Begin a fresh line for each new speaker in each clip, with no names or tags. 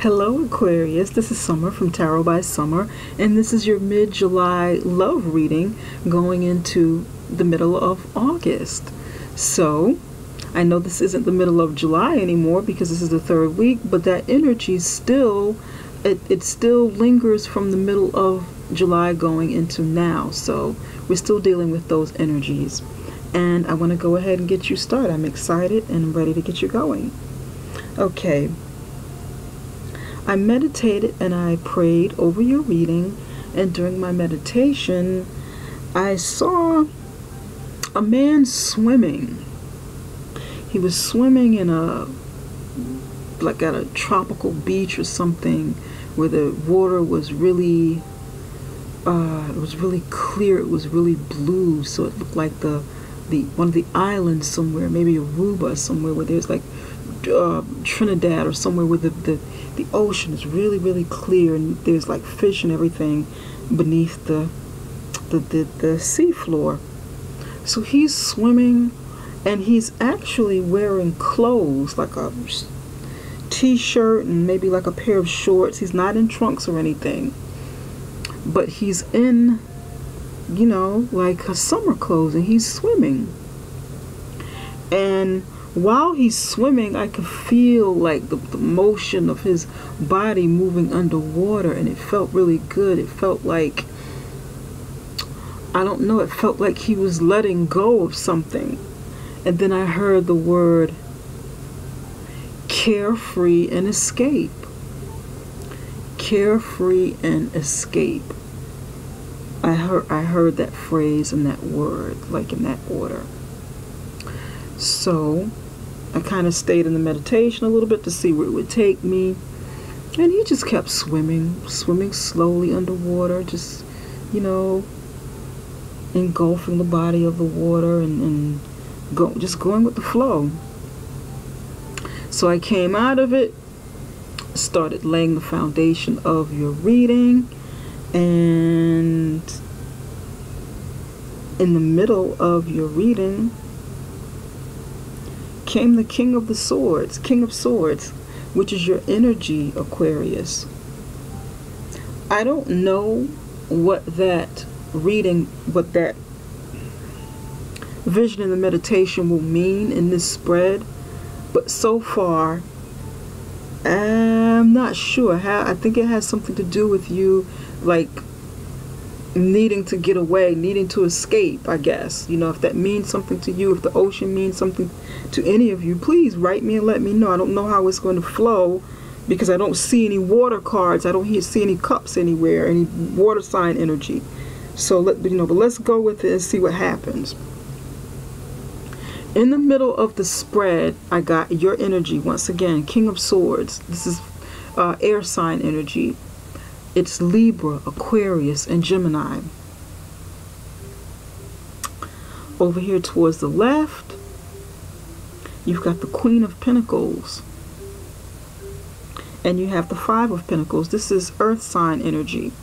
Hello Aquarius, this is Summer from Tarot by Summer, and this is your mid-July love reading going into the middle of August. So, I know this isn't the middle of July anymore because this is the third week, but that energy still, it still lingers from the middle of July going into now. So, we're still dealing with those energies. And I want to go ahead and get you started. I'm excited and I'm ready to get you going. Okay. I meditated and I prayed over your reading, and during my meditation I saw a man swimming. He was swimming in like at a tropical beach or something where the water was really it was really clear, it was really blue, so it looked like the one of the islands somewhere, maybe Aruba somewhere, where there's like Trinidad or somewhere where the ocean is really clear and there's like fish and everything beneath the sea floor. So he's swimming and he's actually wearing clothes, like a t-shirt and maybe like a pair of shorts. He's not in trunks or anything, but he's in, you know, like a summer clothes, and he's swimming. And while he's swimming, I could feel like the motion of his body moving underwater, and it felt really good. It felt like, I don't know, it felt like he was letting go of something. And then I heard the word carefree and escape. Carefree and escape. I heard that phrase and that word, like in that order. So I kind of stayed in the meditation a little bit to see where it would take me, and he just kept swimming slowly underwater, just, you know, engulfing the body of the water and just going with the flow. So I came out of it, started laying the foundation of your reading, and in the middle of your reading came the King of Swords, which is your energy, Aquarius. I don't know what that reading, what that vision in the meditation will mean in this spread, but so far I'm not sure. I think it has something to do with you, like needing to get away, needing to escape, I guess. You know, if that means something to you, if the ocean means something to any of you, please write me and let me know. I don't know how it's going to flow because I don't see any water cards. I don't see any cups anywhere, any water sign energy. So but let's go with it and see what happens. In the middle of the spread, I got your energy once again, King of Swords. This is air sign energy. It's Libra, Aquarius, and Gemini. Over here towards the left, you've got the Queen of Pentacles. And you have the Five of Pentacles. This is earth sign energy.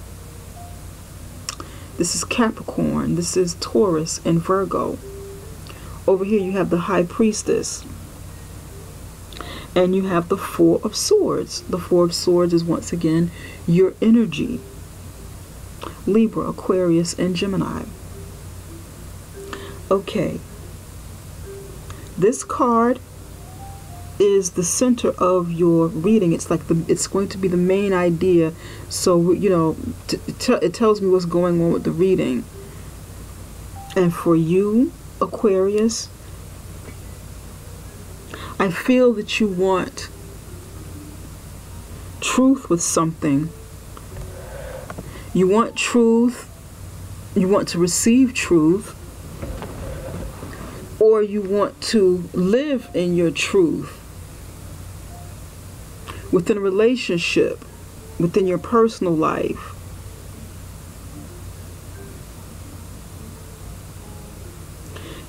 This is Capricorn. This is Taurus and Virgo. Over here you have the High Priestess. And you have the Four of Swords. The Four of Swords is once again your energy. Libra, Aquarius, and Gemini. Okay. This card is the center of your reading. It's like it's going to be the main idea. So, you know, it tells me what's going on with the reading. And for you, Aquarius, I feel that you want truth with something. You want truth. You want to receive truth. Or you want to live in your truth within a relationship, within your personal life.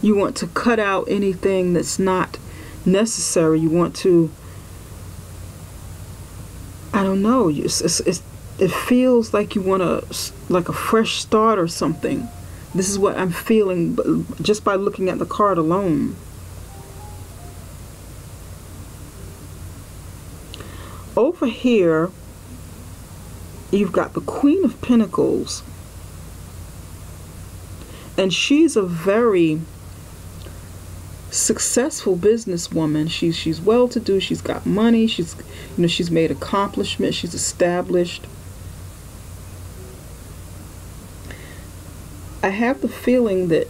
You want to cut out anything that's not necessary. You want to, I don't know, it feels like you want like a fresh start or something. This is what I'm feeling just by looking at the card alone. Over here, you've got the Queen of Pentacles. And she's a very successful businesswoman. She's well-to-do. She's got money. She's made accomplishments. She's established. I have the feeling that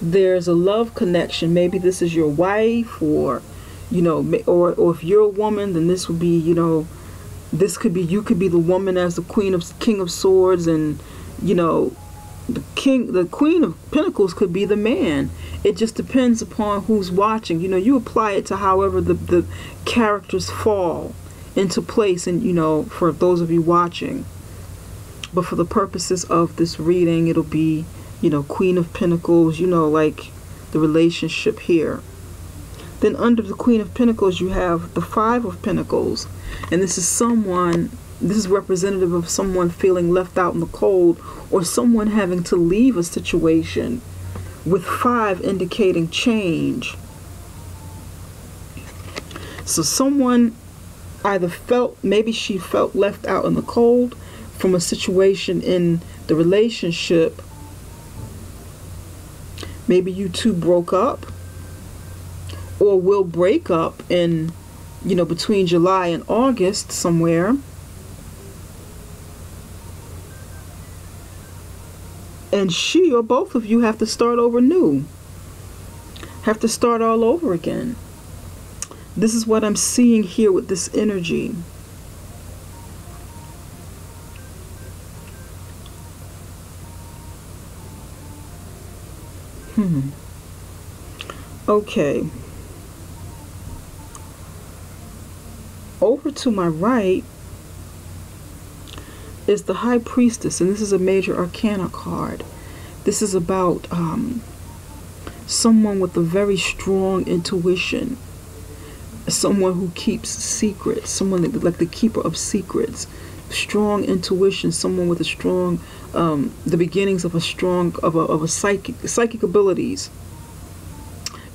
there's a love connection. Maybe this is your wife, or or if you're a woman, then this would be, this could be, you could be the woman as the King of Swords, and the Queen of Pentacles could be the man. It just depends upon who's watching. You apply it to however the characters fall into place, and for those of you watching. But for the purposes of this reading, it'll be, Queen of Pentacles, like the relationship here. Then under the Queen of Pentacles, you have the Five of Pentacles. And this is representative of someone feeling left out in the cold, or someone having to leave a situation, with 5 indicating change. So someone either maybe she felt left out in the cold from a situation in the relationship. Maybe you two broke up, or will break up in, between July and August somewhere. And she or both of you have to start over new. Have to start all over again. This is what I'm seeing here with this energy. Okay. Over to my right is the High Priestess, and this is a major arcana card. This is about someone with a very strong intuition, someone who keeps secrets, someone like the keeper of secrets, strong intuition, someone with a strong the beginnings of a psychic abilities,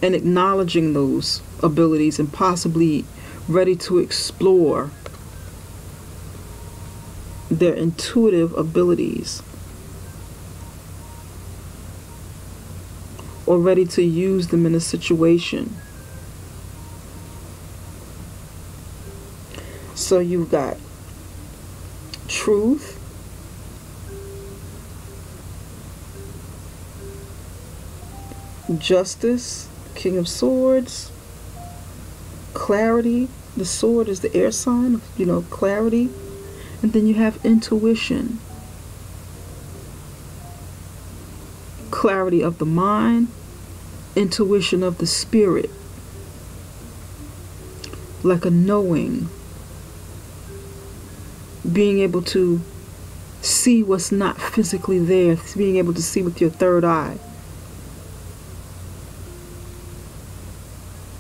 and acknowledging those abilities, and possibly ready to explore their intuitive abilities, or ready to use them in a situation. So you've got truth, justice, King of Swords, clarity. The sword is the air sign, clarity. And then you have intuition, clarity of the mind, intuition of the spirit, like a knowing, being able to see what's not physically there, being able to see with your third eye.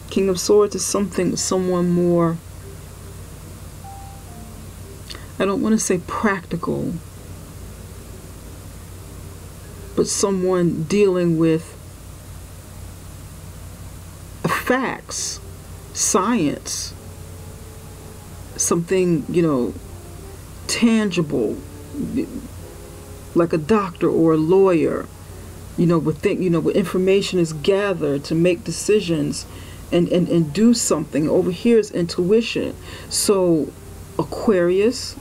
King of Swords is someone more, I don't want to say practical, but someone dealing with facts, science, something, tangible, like a doctor or a lawyer, where information is gathered to make decisions and do something. Over here is intuition. So Aquarius,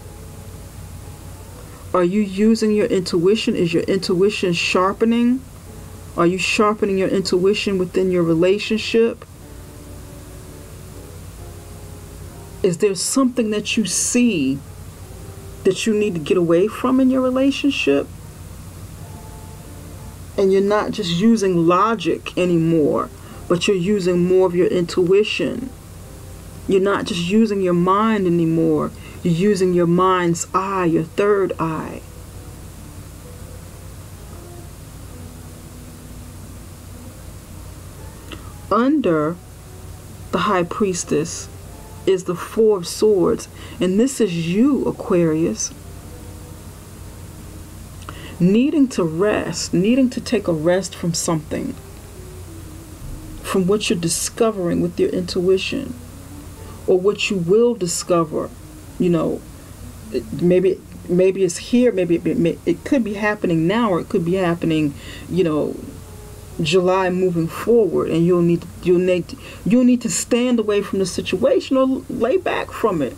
are you using your intuition? Is your intuition sharpening? Are you sharpening your intuition within your relationship? Is there something that you see that you need to get away from in your relationship? And you're not just using logic anymore, but you're using more of your intuition. You're not just using your mind anymore. You're using your mind's eye, your third eye. Under the High Priestess is the Four of Swords. And this is you, Aquarius, needing to rest, needing to take a rest from something, from what you're discovering with your intuition, or what you will discover you know, maybe it's here, maybe it could be happening now, or it could be happening, you know, July moving forward, and you'll need to stand away from the situation or lay back from it.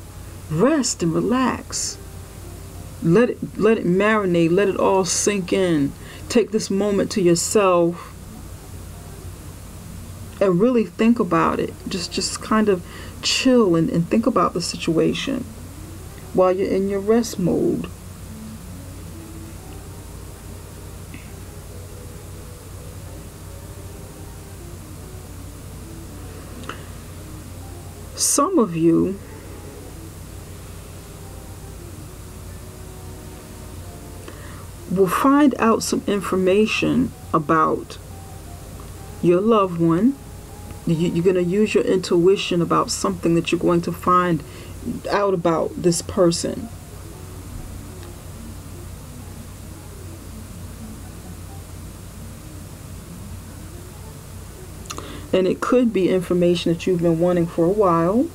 Rest and relax. Let it marinate, let it all sink in. Take this moment to yourself and really think about it. Just kind of chill and think about the situation while you're in your rest mode. Some of you will find out some information about your loved one. You're going to use your intuition about something that you're going to find out about this person. And it could be information that you've been wanting for a while.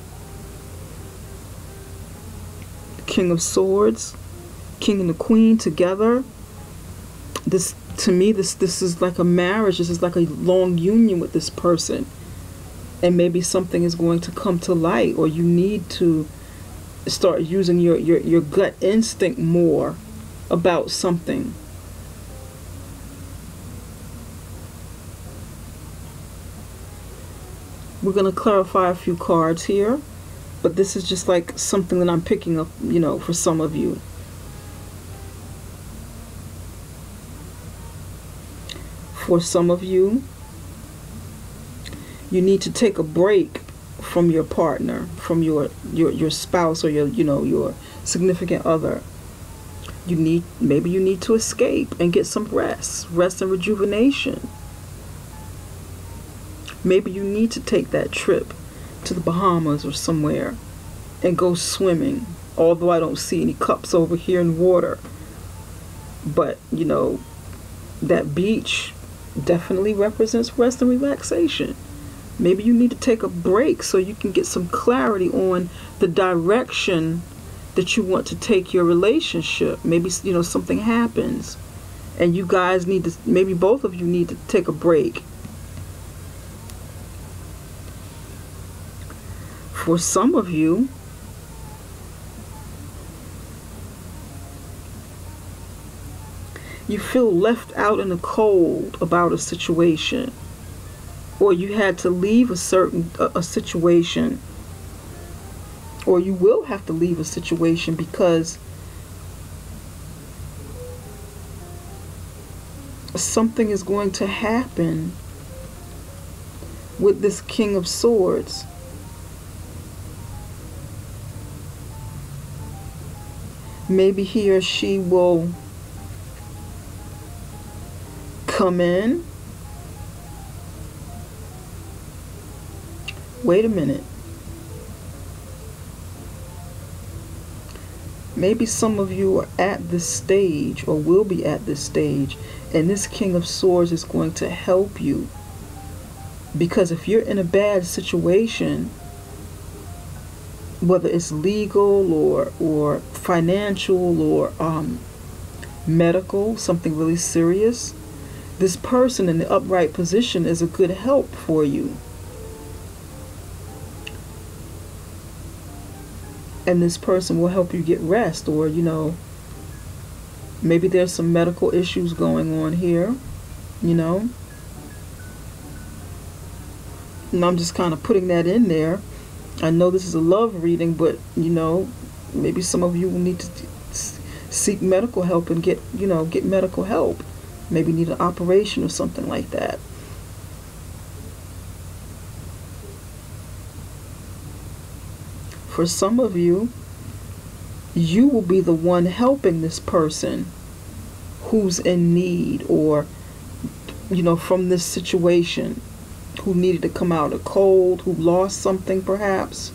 King of Swords, King and the Queen together. This, to me, this is like a marriage. This is like a long union with this person. And maybe something is going to come to light, or you need to start using your gut instinct more about something. We're going to clarify a few cards here, but this is just like something that I'm picking up, you know, for some of you. For some of you, you need to take a break from your partner, from your spouse, or your significant other. Maybe you need to escape and get some rest and rejuvenation. Maybe you need to take that trip to the Bahamas or somewhere and go swimming. Although I don't see any cups over here in water, but you know, that beach definitely represents rest and relaxation. Maybe you need to take a break so you can get some clarity on the direction that you want to take your relationship. Maybe, you know, something happens and you guys need to, maybe both of you need to take a break. For some of you, you feel left out in the cold about a situation, or you had to leave a situation, or you will have to leave a situation because something is going to happen with this King of Swords. Maybe he or she will come in. Wait a minute. Maybe some of you are at this stage, or will be at this stage, and this King of Swords is going to help you. Because if you're in a bad situation, whether it's legal or financial or medical, something really serious, this person in the upright position is a good help for you. And this person will help you get rest, or, you know, maybe there's some medical issues going on here, you know. And I'm just kind of putting that in there. I know this is a love reading, but, you know, maybe some of you will need to seek medical help and get medical help. Maybe need an operation or something like that. For some of you, you will be the one helping this person who's in need, or, you know, from this situation, who needed to come out of cold, who lost something perhaps.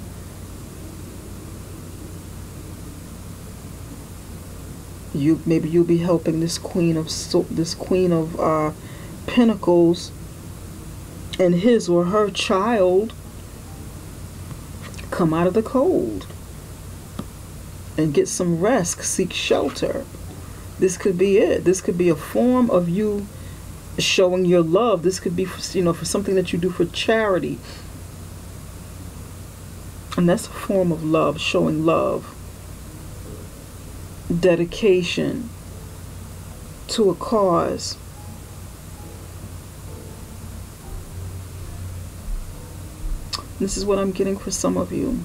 Maybe you'll be helping this Queen of Pentacles and his or her child come out of the cold. and get some rest, seek shelter. This could be it. This could be a form of you showing your love. This could be, for something that you do for charity. And that's a form of love, showing love. Dedication to a cause. This is what I'm getting for some of you.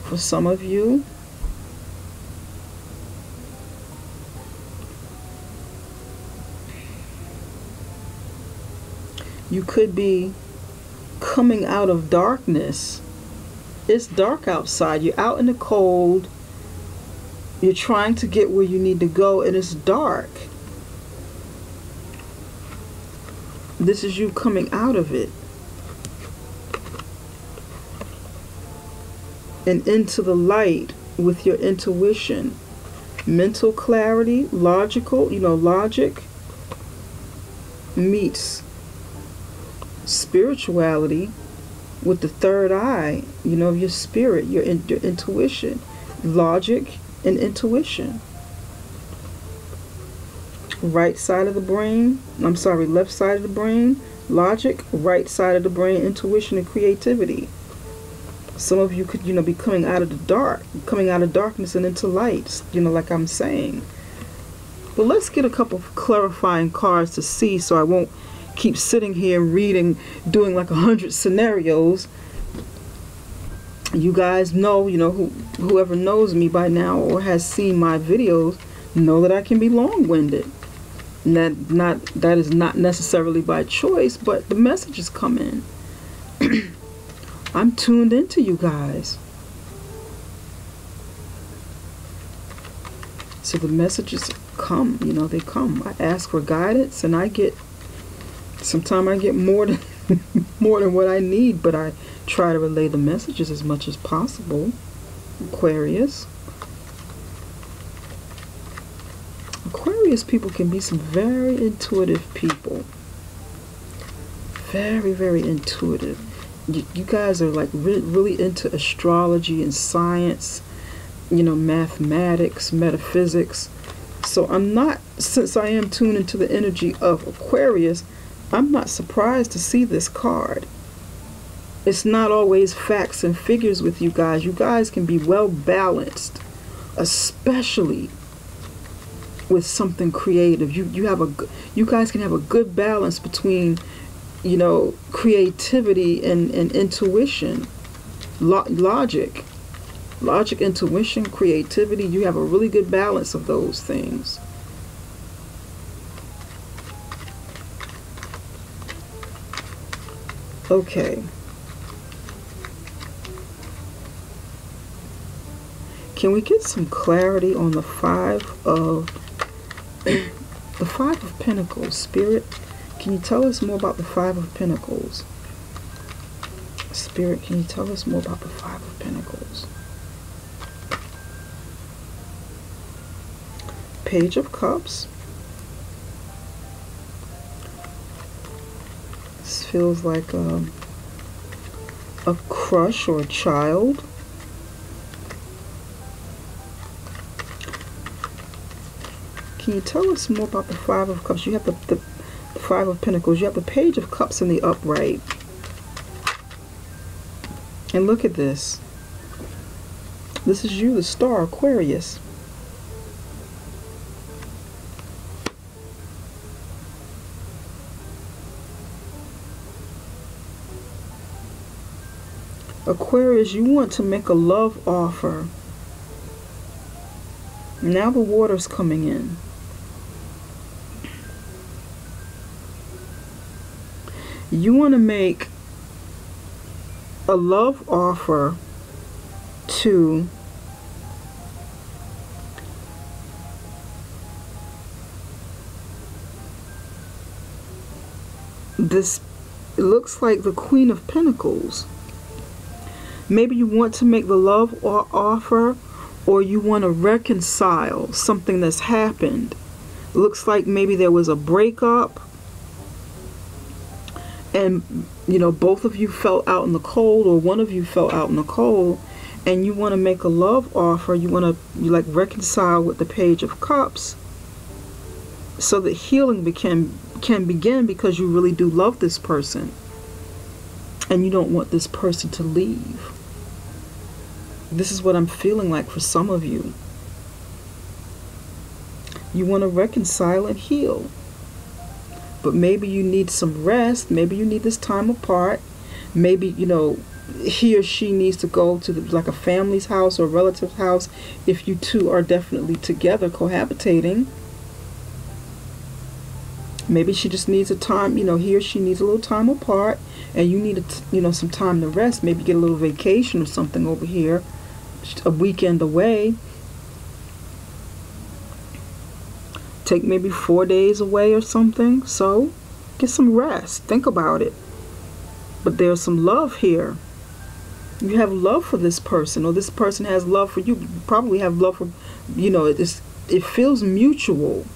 For some of you, you could be coming out of darkness. It's dark outside. You're out in the cold. You're trying to get where you need to go, and it's dark. This is you coming out of it and into the light with your intuition. Mental clarity, logical, logic meets spirituality with the third eye, your spirit, your intuition. Logic and intuition. Left side of the brain, logic, right side of the brain, intuition and creativity. Some of you could, be coming out of the dark, coming out of darkness and into light, like I'm saying. But let's get a couple of clarifying cards to see, so I won't keep sitting here reading, doing like 100 scenarios. You guys know, whoever knows me by now or has seen my videos know that I can be long-winded. And that is not necessarily by choice, but the messages come in. I'm tuned into you guys. So the messages come, they come. I ask for guidance, and sometimes I get more than what I need, but I try to relay the messages as much as possible. Aquarius. Aquarius people can be some very intuitive people. Very, very intuitive. You guys are like really into astrology and science, mathematics, metaphysics. So since I am tuned into the energy of Aquarius, I'm not surprised to see this card. It's not always facts and figures with you guys. You guys can be well balanced, especially with something creative. You guys can have a good balance between, creativity and intuition, logic, intuition, creativity. You have a really good balance of those things. Okay. Can we get some clarity on the Five of Pentacles? Spirit, can you tell us more about the Five of Pentacles? Spirit, can you tell us more about the Five of Pentacles? Page of Cups. This feels like a crush or a child. Can you tell us more about the Five of Cups? You have the Five of Pentacles. You have the Page of Cups in the upright. And look at this. This is you, the star, Aquarius. Aquarius, you want to make a love offer. Now the water's coming in. You want to make a love offer to this, it looks like the Queen of Pentacles. Maybe you want to make the love offer, or you want to reconcile something that's happened. It looks like maybe there was a breakup, and both of you fell out in the cold, or one of you fell out in the cold, and you want to make a love offer, you like reconcile with the Page of Cups, so that healing can begin, because you really do love this person and you don't want this person to leave. This is what I'm feeling like for some of you. You want to reconcile and heal, but maybe you need some rest. Maybe you need this time apart. Maybe, you know, he or she needs to go to like a family's house or a relative's house if you two are definitely together cohabitating. Maybe she just needs a time, you know, he or she needs a little time apart, and you need some time to rest. Maybe get a little vacation or something over here, a weekend away. Take maybe 4 days away or something. So get some rest. Think about it. But there's some love here. You have love for this person, or this person has love for you. You probably have love for, you know, it feels mutual.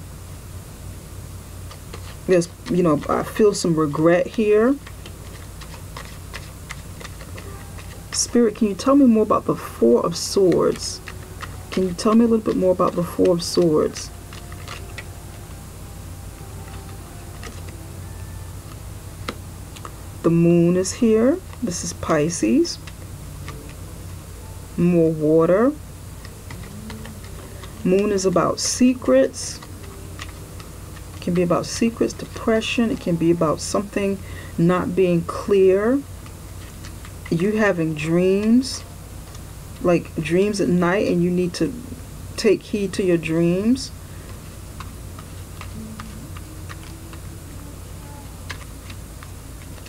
There's, you know, I feel some regret here. Spirit, can you tell me more about the Four of Swords? Can you tell me a little bit more about the Four of Swords? The Moon is here. This is Pisces. More water. Moon is about secrets. It can be about secrets, depression. It can be about something not being clear. You having dreams, like dreams at night, and you need to take heed to your dreams.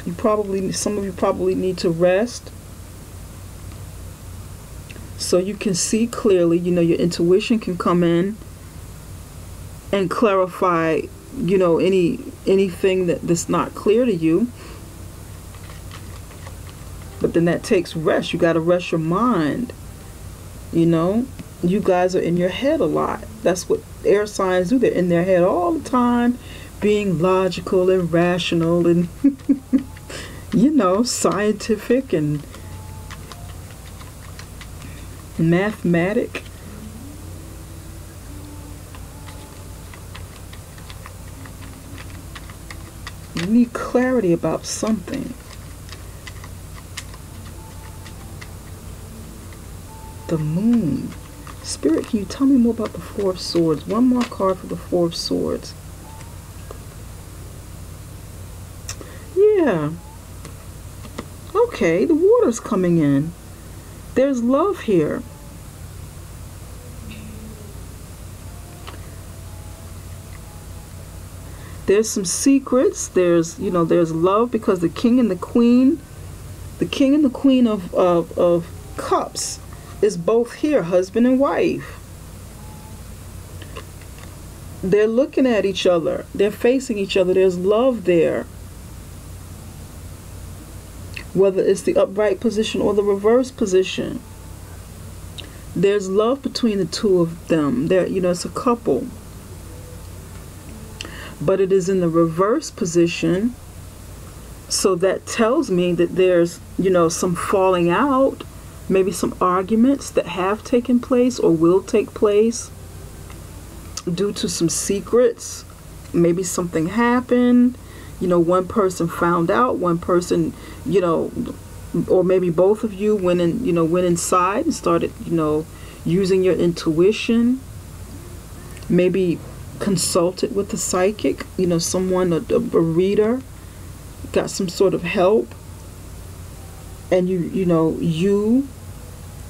Some of you probably need to rest so you can see clearly. You know, your intuition can come in and clarify, you know, anything that's not clear to you. But then that takes rest. You got to rest your mind. You know, you guys are in your head a lot. That's what air signs do. They're in their head all the time, being logical and rational and you know, scientific and mathematic. You need clarity about something. The Moon. Spirit, can you tell me more about the Four of Swords? One more card for the Four of Swords. Yeah. Okay, the water's coming in. There's love here. There's some secrets. There's, you know, there's love, because the King and the Queen of Cups is both here, husband and wife. They're looking at each other. They're facing each other. There's love there. Whether it's the upright position or the reverse position, there's love between the two of them. They're, you know, it's a couple. But it is in the reverse position, so that tells me that there's, you know, some falling out, maybe some arguments that have taken place or will take place due to some secrets. Maybe something happened. You know, one person found out, one person, you know, or maybe both of you went inside and started, you know, using your intuition. Maybe consulted with a psychic, you know, someone, a reader, got some sort of help, and you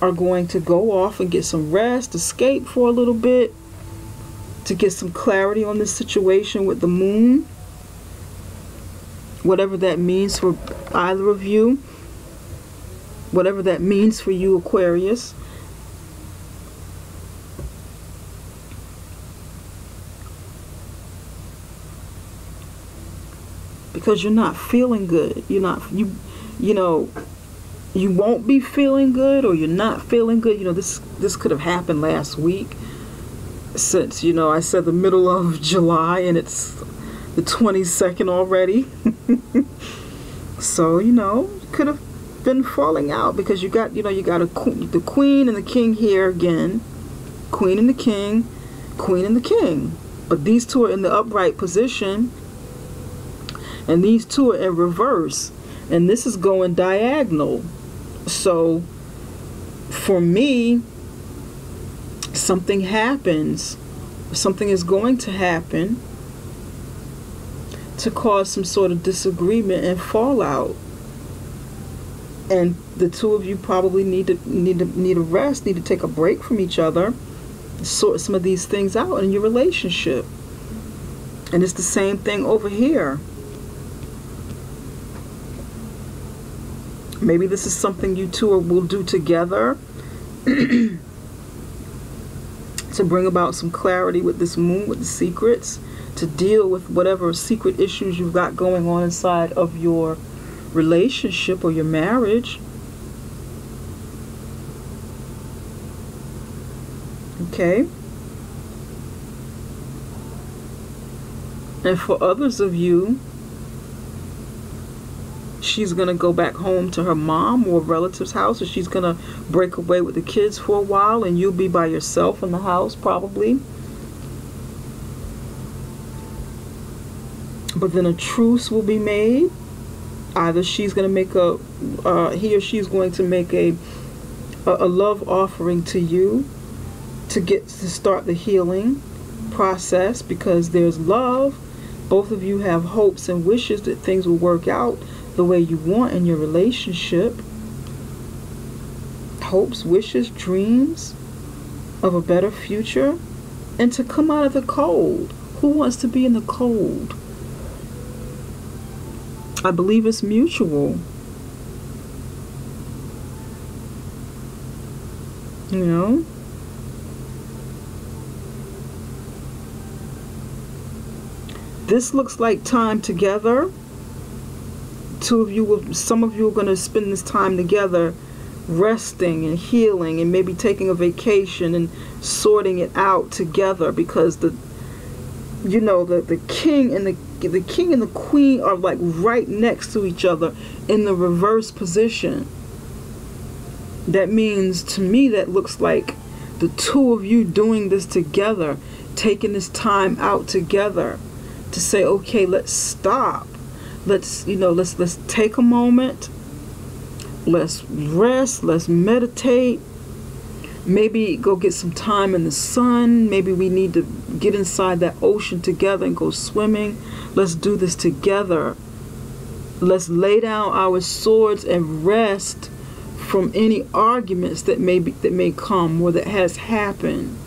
are going to go off and get some rest, escape for a little bit, to get some clarity on this situation with the Moon. Whatever that means for either of you, whatever that means for you, Aquarius. Because you're not feeling good. You know, you won't be feeling good, or you're not feeling good. You know, this could have happened last week, since, you know, I said the middle of July and it's the 22nd already. So, you know, been falling out because you got, you got the queen and the king here again. Queen and the king, queen and the king. But these two are in the upright position, and these two are in reverse, and this is going diagonal. So for me, something happens, something is going to happen to cause some sort of disagreement and fallout, and the two of you probably need a rest, need to take a break from each other, sort some of these things out in your relationship. And it's the same thing over here. Maybe this is something you two will do together to bring about some clarity with this moon, with the secrets, to deal with whatever secret issues you've got going on inside of your relationship or your marriage. Okay? And for others of you, she's going to go back home to her mom or a relative's house, or she's going to break away with the kids for a while, and you'll be by yourself in the house probably. But then a truce will be made. Either she's going to make he or she's going to make a love offering to you to start the healing process, because there's love. Both of you have hopes and wishes that things will work out the way you want in your relationship. Hopes, wishes, dreams of a better future, and to come out of the cold. Who wants to be in the cold? I believe it's mutual. You know? This looks like time together. Some of you are going to spend this time together, resting and healing, and maybe taking a vacation and sorting it out together, because the king and the queen are like right next to each other in the reverse position. That means, to me, that looks like the two of you doing this together, taking this time out together to say, okay, let's stop. Let's take a moment. Let's rest. Let's meditate. Maybe go get some time in the sun. Maybe we need to get inside that ocean together and go swimming. Let's do this together. Let's lay down our swords and rest from any arguments that may come or that has happened.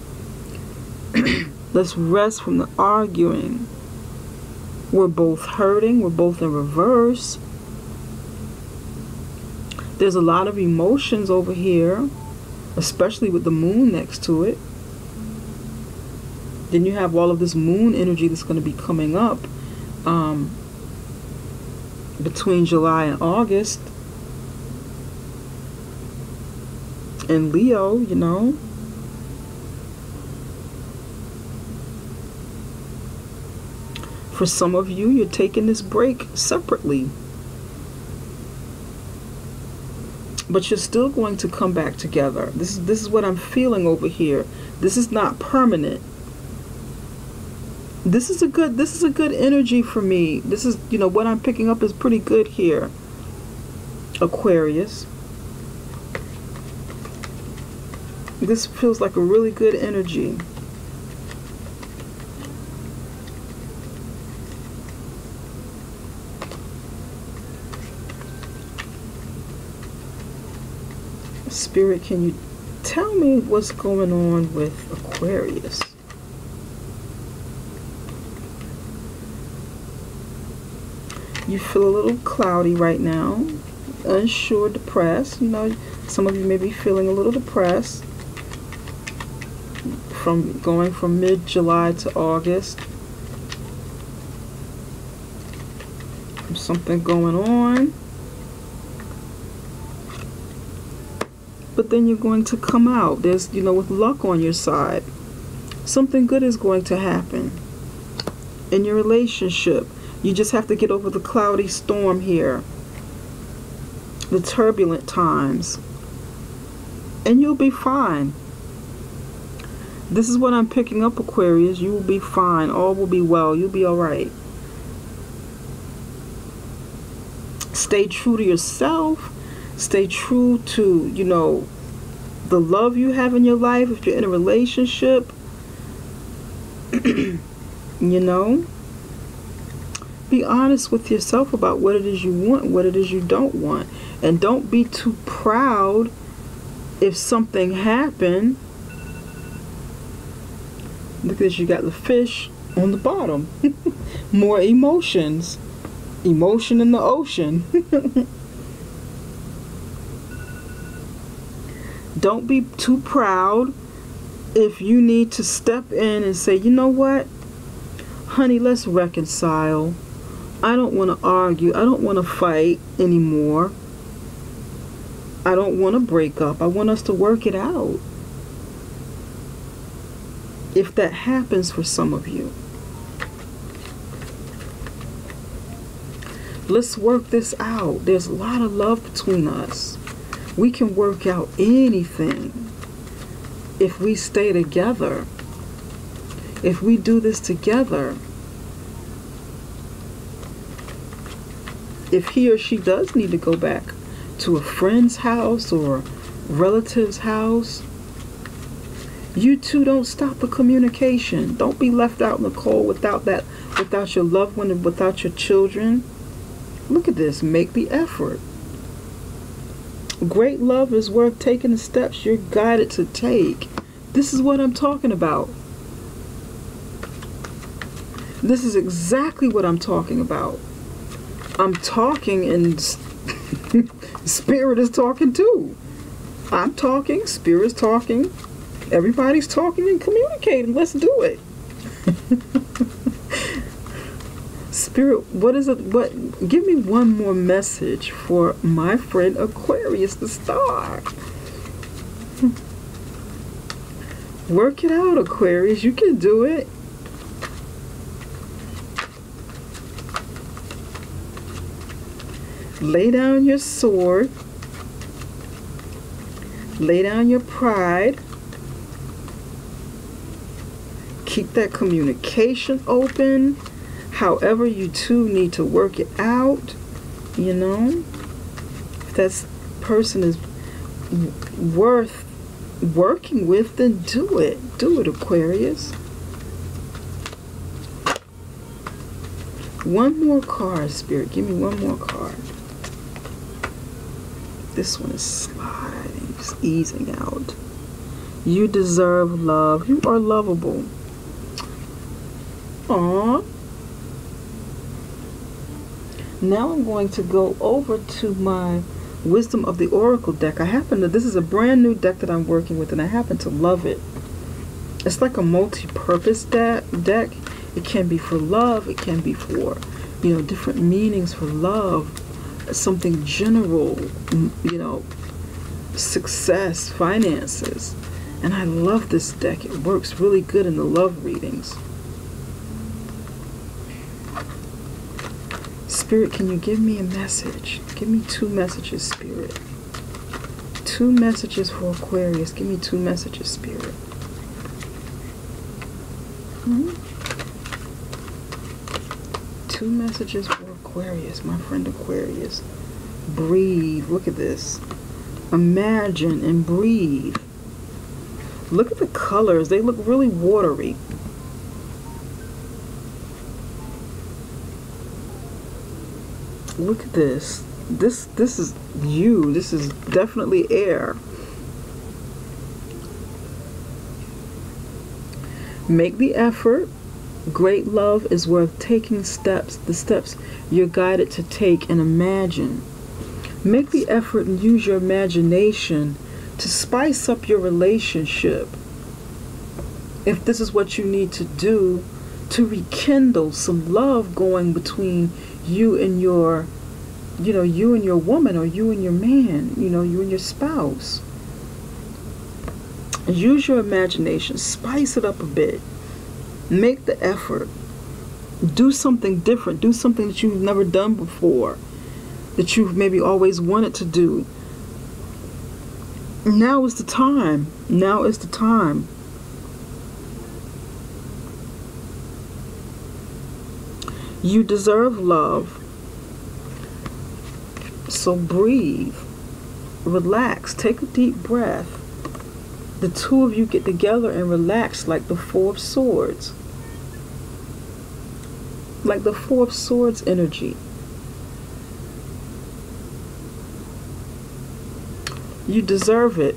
Let's rest from the arguing. We're both hurting. We're both in reverse. There's a lot of emotions over here, especially with the moon next to it. Then you have all of this moon energy that's going to be coming up between July and August. And Leo, you know. For some of you, you're taking this break separately. But you're still going to come back together. This is what I'm feeling over here. This is not permanent. This is a good energy for me. This is, what I'm picking up is pretty good here, Aquarius. This feels like a really good energy. Spirit, can you tell me what's going on with Aquarius? You feel a little cloudy right now, unsure, depressed. Some of you may be feeling a little depressed from going from mid-July to August. There's something going on. But then you're going to come out. There's, with luck on your side. Something good is going to happen in your relationship. You just have to get over the cloudy storm here. the turbulent times, and you'll be fine. This is what I'm picking up, Aquarius. You will be fine. All will be well. You'll be all right. Stay true to yourself. Stay true to, you know, the love you have in your life. If you're in a relationship, you know, be honest with yourself about what it is you want, what it is you don't want. And don't be too proud if something happened. Look at this, you got the fish on the bottom. More emotions. Emotion in the ocean. Don't be too proud if you need to step in and say, you know what, honey, let's reconcile. I don't want to argue. I don't want to fight anymore. I don't want to break up. I want us to work it out. If that happens for some of you, let's work this out. There's a lot of love between us. We can work out anything if we stay together. If we do this together. If he or she does need to go back to a friend's house or relative's house, you two don't stop the communication. Don't be left out in the cold without your loved one and without your children. Look at this. Make the effort. Great love is worth taking the steps you're guided to take. This is what I'm talking about. This is exactly what I'm talking about. I'm talking and Spirit is talking too. I'm talking, Spirit's talking. Everybody's talking and communicating. Let's do it. Spirit, what is it? What? Give me one more message for my friend Aquarius, the star. Work it out, Aquarius. You can do it. Lay down your sword. Lay down your pride. Keep that communication open. However you two need to work it out, you know. If that person is worth working with, then do it. Do it, Aquarius. One more card, Spirit. Give me one more card. This one is sliding, just easing out. You deserve love. You are lovable. Aww. Now I'm going to go over to my Wisdom of the Oracle deck. This is a brand new deck that I'm working with, and I happen to love it. It's like a multi-purpose deck. It can be for love. It can be for, you know, different meanings for love. Something general, you know, success, finances. And I love this deck. It works really good in the love readings. Spirit, can you give me a message? Give me 2 messages, Spirit. 2 messages for Aquarius. Give me 2 messages, Spirit. Hmm? 2 messages for Aquarius, my friend Aquarius. Breathe. Look at this. Imagine and breathe. Look at the colors. They look really watery. Look at this. This is you. This is definitely air. Make the effort. Great love is worth taking steps, the steps you're guided to take, and imagine. Make the effort and use your imagination to spice up your relationship. If this is what you need to do to rekindle some love going between you and your, you know, you and your woman, or you and your man, you know, you and your spouse. Use your imagination, spice it up a bit. Make the effort. Do something different. Do something that you've never done before. that you've maybe always wanted to do. Now is the time. Now is the time. You deserve love. So breathe. Relax. Take a deep breath. The two of you get together and relax like the Four of Swords. Like the Four of Swords energy. You deserve it.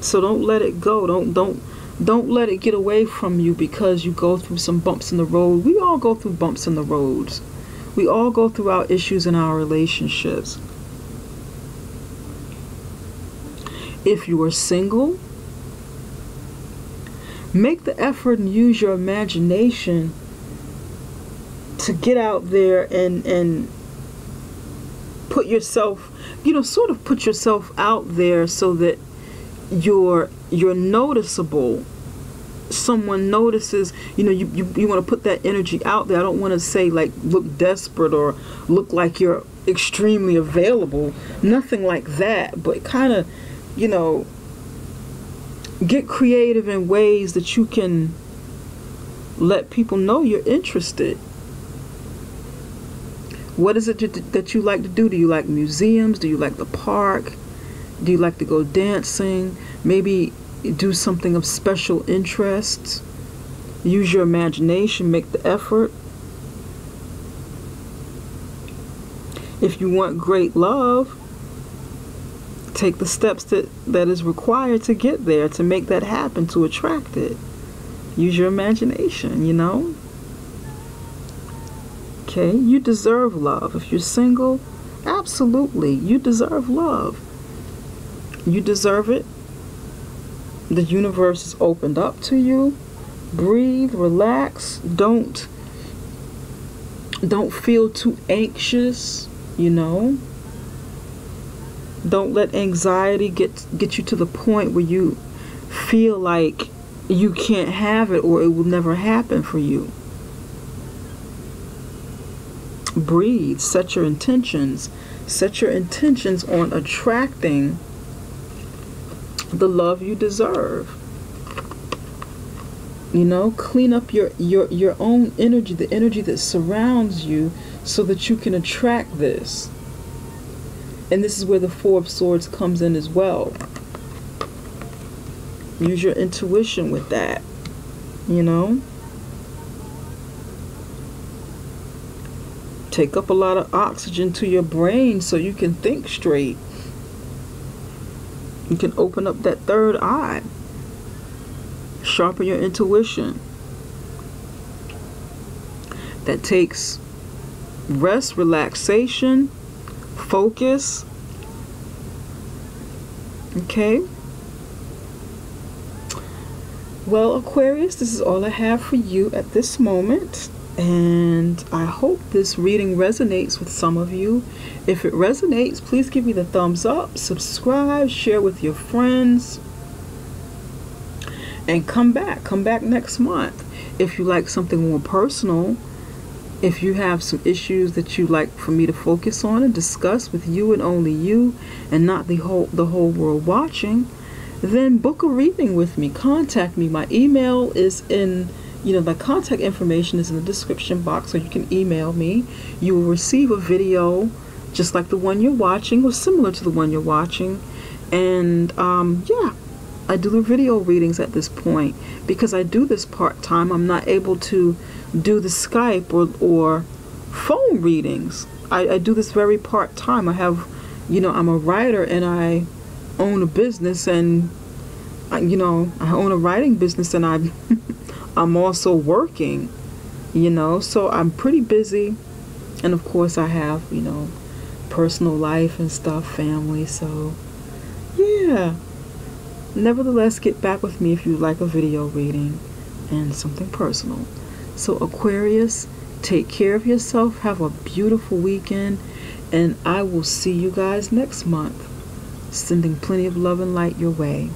So don't let it go. Don't let it get away from you because you go through some bumps in the road. We all go through bumps in the roads. We all go through our issues in our relationships. If you are single, make the effort and use your imagination to get out there and put yourself, sort of put yourself out there so that you're noticeable. Someone notices, you want to put that energy out there. I don't want to say like look desperate or look like you're extremely available. Nothing like that, but kind of, get creative in ways that you can let people know you're interested. What is it that you like to do? Do you like museums? Do you like the park? Do you like to go dancing? Maybe do something of special interest. Use your imagination, make the effort. If you want great love, take the steps that is required to get there, to make that happen, to attract it. Use your imagination, Okay, you deserve love. If you're single, absolutely, you deserve love. You deserve it. The universe is opened up to you. Breathe, relax. Don't feel too anxious, Don't let anxiety get you to the point where you feel like you can't have it or it will never happen for you. Breathe. Set your intentions. Set your intentions on attracting the love you deserve. Clean up your own energy, the energy that surrounds you, so that you can attract this. And this is where the Four of Swords comes in as well. Use your intuition with that, Take up a lot of oxygen to your brain so you can think straight. You can open up that third eye. Sharpen your intuition. That takes rest, relaxation, focus. Okay? Well, Aquarius, this is all I have for you at this moment. And I hope this reading resonates with some of you. If it resonates, please give me the thumbs up, subscribe, share with your friends, and come back next month. If you like something more personal, if you have some issues that you'd like for me to focus on and discuss with you and only you, and not the whole world watching, then book a reading with me. Contact me. My email is in the contact information is in the description box, so you can email me. You will receive a video just like the one you're watching, or similar to the one you're watching. And yeah, I do the video readings at this point because I do this part-time. I'm not able to do the Skype or phone readings. I do this very part-time. I have, I'm a writer and I own a business, and I own a writing business, and I'm also working, so I'm pretty busy. And of course I have, personal life and stuff, family. So yeah, nevertheless, get back with me if you like a video reading and something personal. So Aquarius, take care of yourself. Have a beautiful weekend, and I will see you guys next month. Sending plenty of love and light your way.